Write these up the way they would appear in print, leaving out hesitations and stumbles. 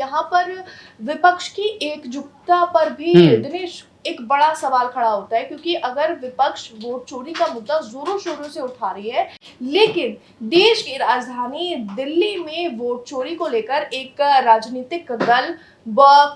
यहाँ पर विपक्ष की एकजुटता पर भी दिनेश एक बड़ा सवाल खड़ा होता है, क्योंकि अगर विपक्ष वोट चोरी का मुद्दा जोरों शोरों से उठा रही है, लेकिन देश की राजधानी दिल्ली में वोट चोरी को लेकर एक राजनीतिक दल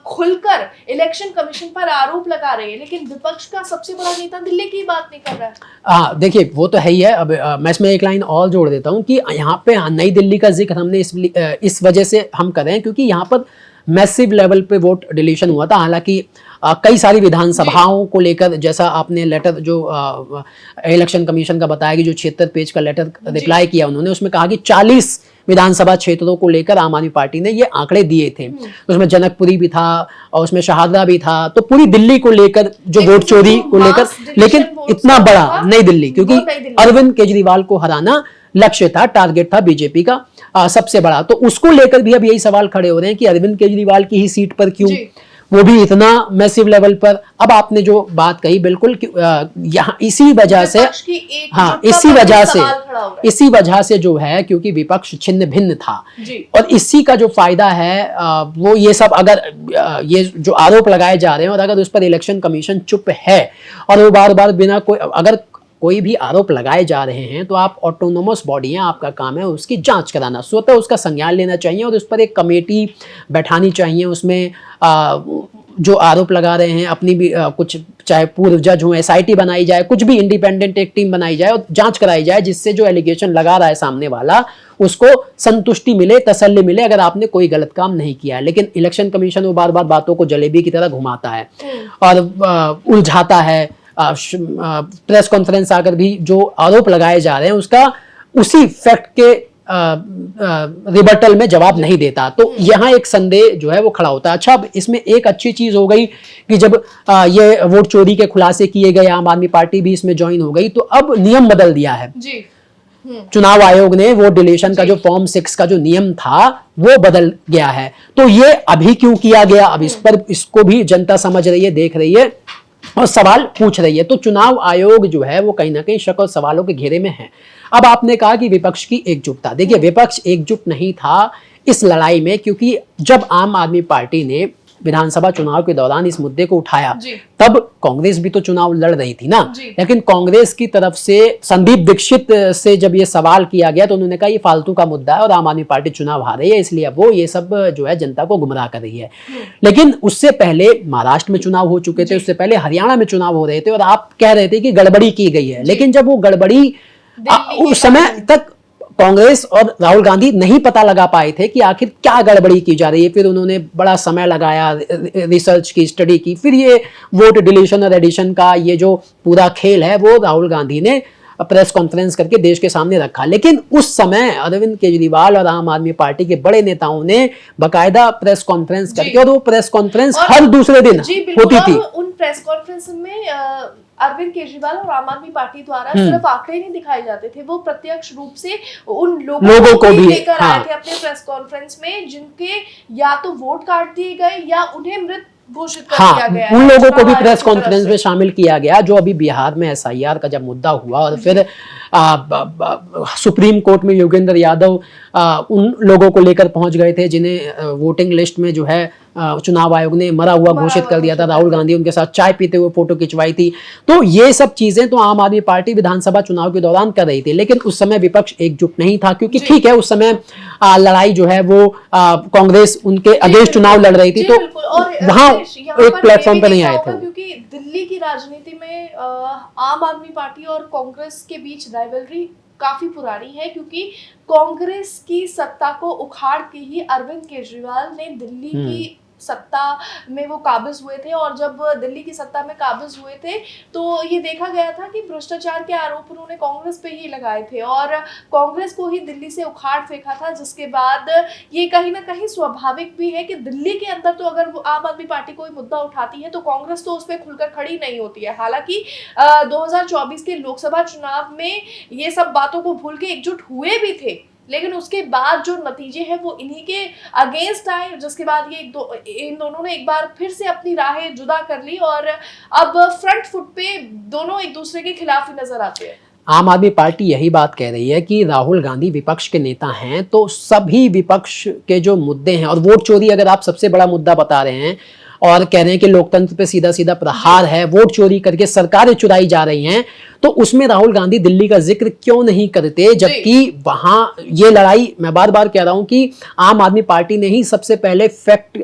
खुलकर इलेक्शन कमीशन पर आरोप लगा रहे हैं, लेकिन विपक्ष का सबसे बड़ा नेता दिल्ली की बात नहीं कर रहा है। देखिए वो तो है ही है। अब मैं इसमें एक लाइन और जोड़ देता हूँ कि यहाँ पे नई दिल्ली का जिक्र हमने इस वजह से हम कर रहे हैं क्योंकि यहाँ पर मैसिव लेवल पे वोट डिलीशन हुआ था। हालांकि कई सारी विधानसभाओं को लेकर, जैसा आपने लेटर जो इलेक्शन कमीशन का बताया कि जो 76 पेज का लेटर रिप्लाई किया उन्होंने, उसमें कहा कि 40 विधानसभा क्षेत्रों को लेकर आम आदमी पार्टी ने ये आंकड़े दिए थे। उसमें जनकपुरी भी था और उसमें शाहदरा भी था, तो पूरी दिल्ली को लेकर जो वोट चोरी को लेकर, लेकिन इतना बड़ा नई दिल्ली, क्योंकि अरविंद केजरीवाल को हराना लक्ष्य था, टारगेट था बीजेपी का सबसे बड़ा। तो उसको लेकर भी अब यही सवाल खड़े हो रहे हैं कि अरविंद केजरीवाल की ही सीट पर क्यों, वो भी इतना मैसिव लेवल पर। अब आपने जो बात कही बिल्कुल यहाँ इसी वजह से, हाँ इसी वजह से जो है, क्योंकि विपक्ष छिन्न भिन्न था और इसी का जो फायदा है वो ये सब, अगर ये जो आरोप लगाए जा रहे हैं और अगर उस पर इलेक्शन कमीशन चुप है और वो बार बार बिना कोई, अगर कोई भी आरोप लगाए जा रहे हैं तो आप ऑटोनोमस बॉडी हैं, आपका काम है उसकी जांच कराना, स्वतः उसका संज्ञान लेना चाहिए और उस पर एक कमेटी बैठानी चाहिए। उसमें जो आरोप लगा रहे हैं अपनी भी कुछ, चाहे पूर्व जज हो, एसआईटी बनाई जाए, कुछ भी इंडिपेंडेंट एक टीम बनाई जाए और जांच कराई जाए, जिससे जो एलिगेशन लगा रहा है सामने वाला उसको संतुष्टि मिले, तसल्ली मिले अगर आपने कोई गलत काम नहीं किया है। लेकिन इलेक्शन कमीशन वो बार बार बातों को जलेबी की तरह घुमाता है और उलझाता है। प्रेस कॉन्फ्रेंस आकर भी जो आरोप लगाए जा रहे हैं उसका उसी फैक्ट के रिबटल में जवाब नहीं देता, तो यहाँ एक संदेह जो है वो खड़ा होता है। अच्छा, अब इसमें एक अच्छी चीज हो गई कि जब ये वोट चोरी के खुलासे किए गए, आम आदमी पार्टी भी इसमें ज्वाइन हो गई, तो अब नियम बदल दिया है जी। चुनाव आयोग ने वोट डिलीशन का जो फॉर्म 6 का जो नियम था वो बदल गया है। तो ये अभी क्यों किया गया, अब इस पर, इसको भी जनता समझ रही है, देख रही है और सवाल पूछ रही है। तो चुनाव आयोग जो है वो कहीं ना कहीं शक और सवालों के घेरे में है। अब आपने कहा कि विपक्ष की एकजुटता, देखिए विपक्ष एकजुट नहीं था इस लड़ाई में, क्योंकि जब आम आदमी पार्टी ने विधानसभा चुनाव के दौरान इस मुद्दे को उठाया तब कांग्रेस भी तो चुनाव लड़ रही थी ना, लेकिन कांग्रेस की तरफ से संदीप दीक्षित से जब ये सवाल किया गया तो उन्होंने कहा ये फालतू का मुद्दा है और आम आदमी पार्टी चुनाव हार रही है, इसलिए वो ये सब जो है जनता को गुमराह कर रही है। लेकिन उससे पहले महाराष्ट्र में चुनाव हो चुके थे, उससे पहले हरियाणा में चुनाव हो रहे थे और आप कह रहे थे कि गड़बड़ी की गई है, लेकिन जब वो गड़बड़ी उस समय तक कांग्रेस और राहुल गांधी नहीं पता लगा पाए थे कि आखिर क्या गड़बड़ी की जा रही है। फिर उन्होंने बड़ा समय लगाया, रिसर्च की, स्टडी की, फिर ये वोट डिलीशन और एडिशन का ये जो पूरा खेल है वो राहुल गांधी ने प्रेस कॉन्फ्रेंस करके देश के सामने रखा। लेकिन उस समय अरविंद केजरीवाल और आम आदमी पार्टी के बड़े नेताओं ने बकायदा प्रेस कॉन्फ्रेंस करके, और वो प्रेस कॉन्फ्रेंस हर दूसरे दिन होती थी। उन प्रेस कॉन्फ्रेंस में अरविंद केजरीवाल और आम आदमी पार्टी द्वारा सिर्फ आंकड़े नहीं दिखाए जाते थे, वो प्रत्यक्ष रूप से उन लोगों को भी लेकर आए थे अपने प्रेस कॉन्फ्रेंस में, जिनके या तो वोट काट दिए गए या उन्हें मृत घोषित कर दिया गया। उन लोगों को भी प्रेस कॉन्फ्रेंस में शामिल किया गया। जो अभी बिहार में एसआईआर का जब मुद्दा हुआ और फिर सुप्रीम कोर्ट में योगेंद्र यादव उन लोगों को लेकर पहुंच गए थे जिन्हें वोटिंग लिस्ट में जो है चुनाव आयोग ने मरा हुआ घोषित कर दिया था। राहुल गांधी उनके साथ चाय पीते हुए फोटो खिंचवाई थी। तो ये सब चीजें तो आम आदमी पार्टी विधानसभा चुनाव के दौरान कर रही थी, लेकिन उस समय विपक्ष एकजुट नहीं था, क्योंकि ठीक है उस समय लड़ाई जो है वो कांग्रेस उनके अगेंस्ट चुनाव लड़ रही थी, तो वहां एक प्लेटफॉर्म पे नहीं आए थे। क्योंकि दिल्ली की राजनीति में आम आदमी पार्टी और कांग्रेस के बीच राइवलरी काफी पुरानी है, क्योंकि कांग्रेस की सत्ता को उखाड़ के ही अरविंद केजरीवाल ने दिल्ली की सत्ता में वो काबिज हुए थे। और जब दिल्ली की सत्ता में काबिज हुए थे तो ये देखा गया था कि भ्रष्टाचार के आरोप उन्होंने कांग्रेस पे ही लगाए थे और कांग्रेस को ही दिल्ली से उखाड़ फेंका था, जिसके बाद ये कहीं ना कहीं स्वाभाविक भी है कि दिल्ली के अंदर तो अगर आम आदमी पार्टी कोई मुद्दा उठाती है तो कांग्रेस तो उस पर खुलकर खड़ी नहीं होती है। हालांकि 2024 के लोकसभा चुनाव में ये सब बातों को भूल के एकजुट हुए भी थे, लेकिन उसके बाद जो नतीजे हैं वो इन्हीं के अगेंस्ट आए, जिसके बाद ये इन दोनों ने एक बार फिर से अपनी राहें जुदा कर ली और अब फ्रंट फुट पे दोनों एक दूसरे के खिलाफ ही नजर आते हैं। आम आदमी पार्टी यही बात कह रही है कि राहुल गांधी विपक्ष के नेता हैं, तो सभी विपक्ष के जो मुद्दे हैं, और वोट चोरी अगर आप सबसे बड़ा मुद्दा बता रहे हैं और कह रहे हैं कि लोकतंत्र पे सीधा सीधा प्रहार है, वोट चोरी करके सरकारें चुराई जा रही हैं, तो उसमें राहुल गांधी दिल्ली का जिक्र क्यों नहीं करते, जबकि वहां ये लड़ाई, मैं बार बार कह रहा हूं कि आम आदमी पार्टी ने ही सबसे पहले फैक्ट,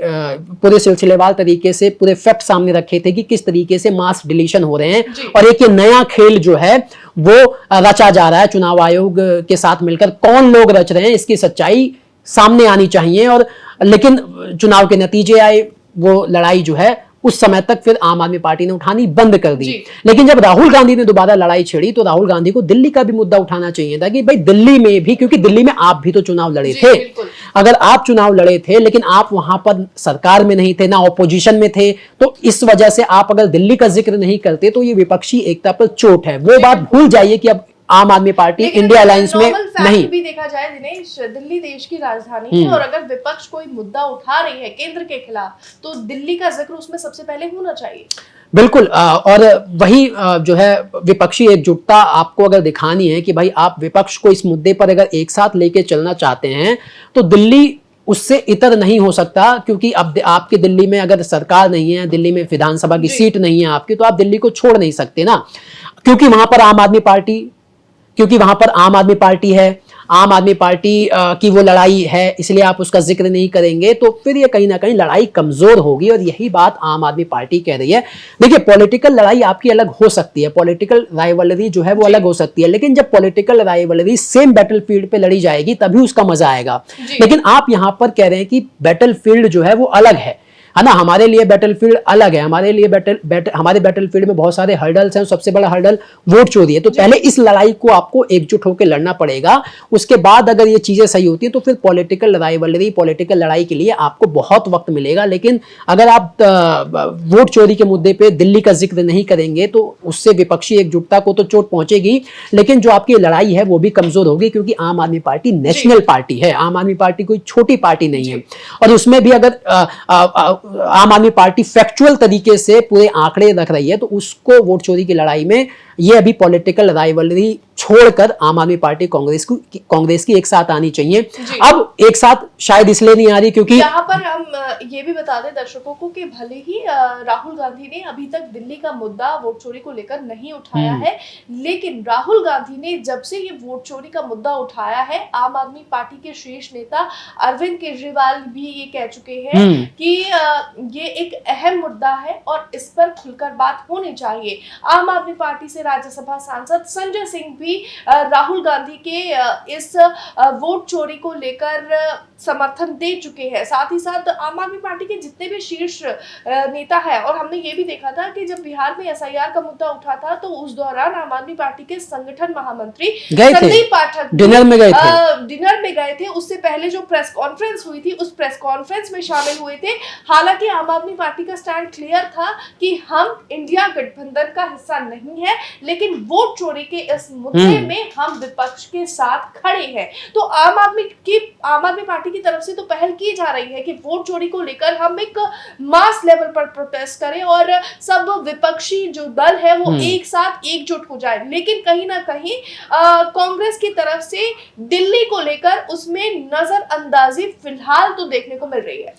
पूरे सिलसिलेवार तरीके से पूरे फैक्ट सामने रखे थे कि किस तरीके से मास डिलीशन हो रहे हैं, और एक ये नया खेल जो है वो रचा जा रहा है चुनाव आयोग के साथ मिलकर। कौन लोग रच रहे हैं इसकी सच्चाई सामने आनी चाहिए, और लेकिन चुनाव के नतीजे आए, वो लड़ाई जो है उस समय तक फिर आम आदमी पार्टी ने उठानी बंद कर दी। लेकिन जब राहुल गांधी ने दोबारा लड़ाई छेड़ी तो राहुल गांधी को दिल्ली का भी मुद्दा उठाना चाहिए था कि भाई दिल्ली में भी, क्योंकि दिल्ली में आप भी तो चुनाव लड़े थे, अगर आप चुनाव लड़े थे लेकिन आप वहां पर सरकार में नहीं थे, ना ऑपोजिशन में थे, तो इस वजह से आप अगर दिल्ली का जिक्र नहीं करते तो ये विपक्षी एकता पर चोट है। वो बात भूल जाइए कि अब आम आदमी पार्टी इंडिया अलायंस में नहीं। भी देखा जाए दिनेश, दिल्ली देश की राजधानी है, और अगर विपक्ष कोई मुद्दा उठा रही है केंद्र के खिलाफ तो दिल्ली का जिक्र उसमें सबसे पहले होना चाहिए। बिल्कुल, और वही जो है विपक्षी एकजुटता आपको अगर दिखानी है कि भाई आप विपक्ष को इस मुद्दे पर अगर एक साथ लेके चलना चाहते हैं तो दिल्ली उससे इतर नहीं हो सकता, क्योंकि अब आपकी दिल्ली में अगर सरकार नहीं है, दिल्ली में विधानसभा की सीट नहीं है आपकी, तो आप दिल्ली को छोड़ नहीं सकते ना, क्योंकि वहां पर आम आदमी पार्टी है, आम आदमी पार्टी की वो लड़ाई है, इसलिए आप उसका जिक्र नहीं करेंगे तो फिर ये कहीं ना कहीं लड़ाई कमजोर होगी, और यही बात आम आदमी पार्टी कह रही है। देखिए, पॉलिटिकल लड़ाई आपकी अलग हो सकती है, पॉलिटिकल राइवलरी जो है वो अलग हो सकती है, लेकिन जब पॉलिटिकल राइवलरी सेम बैटलफील्ड पे लड़ी जाएगी तभी उसका मजा आएगा। लेकिन आप यहां पर कह रहे हैं कि बैटलफील्ड जो है वो अलग है ना, हमारे लिए बैटलफील्ड अलग है, हमारे लिए हमारे बैटलफील्ड में बहुत सारे हर्डल्स हैं, सबसे बड़ा हर्डल वोट चोरी है। तो पहले इस लड़ाई को आपको एकजुट होकर लड़ना पड़ेगा, उसके बाद अगर ये चीजें सही होती है तो फिर पॉलिटिकल राइवलरी, पॉलिटिकल लड़ाई के लिए आपको बहुत वक्त मिलेगा। लेकिन अगर आप वोट चोरी के मुद्दे पे दिल्ली का जिक्र नहीं करेंगे तो उससे विपक्षी एकजुटता को तो चोट पहुंचेगी, लेकिन जो आपकी लड़ाई है वो भी कमजोर होगी, क्योंकि आम आदमी पार्टी नेशनल पार्टी है, आम आदमी पार्टी कोई छोटी पार्टी नहीं है। और उसमें भी अगर आम आदमी पार्टी फैक्चुअल तरीके से पूरे आंकड़े रख रही है तो उसको वोट चोरी की लड़ाई में ये अभी पॉलिटिकल राइवलरी छोड़कर आम आदमी पार्टी कांग्रेस की एक साथ आनी चाहिए। अब एक साथ शायद इसलिए नहीं आ रही क्योंकि यहाँ पर हम ये भी बता दें दर्शकों को कि भले ही राहुल गांधी ने अभी तक दिल्ली का मुद्दा वोट चोरी को लेकर नहीं उठाया है, लेकिन राहुल गांधी ने जब से ये वोट चोरी का मुद्दा उठाया है, आम आदमी पार्टी के शीर्ष नेता अरविंद केजरीवाल भी ये कह चुके हैं कि ये एक अहम मुद्दा है और इस पर खुलकर बात होनी चाहिए। आम आदमी पार्टी से राज्यसभा सांसद संजय सिंह भी राहुल गांधी के इस वोट चोरी को लेकर समर्थन दे चुके हैं। साथ ही साथ आम आदमी पार्टी के जितने भी शीर्ष नेता है, और हमने ये भी देखा था कि जब बिहार में एसआईआर का मुद्दा उठा था तो उस दौरान आम आदमी पार्टी के संगठन महामंत्री संदीप पाठक डिनर में गए थे। उससे पहले जो प्रेस कॉन्फ्रेंस हुई थी उस प्रेस कॉन्फ्रेंस में शामिल हुए थे। हालांकि आम आदमी पार्टी का स्टैंड क्लियर था कि हम इंडिया गठबंधन का हिस्सा नहीं है, लेकिन वोट चोरी के इस मुद्दे में हम विपक्ष के साथ खड़े हैं। तो आम आदमी पार्टी की तरफ से तो पहल की जा रही है कि वोट चोरी को लेकर हम एक मास लेवल पर प्रोटेस्ट करें और सब विपक्षी जो दल है वो एक साथ एकजुट हो जाए। लेकिन कहीं ना कहीं कांग्रेस की तरफ से दिल्ली को लेकर उसमें नजरअंदाजी फिलहाल तो देखने को मिल रही है।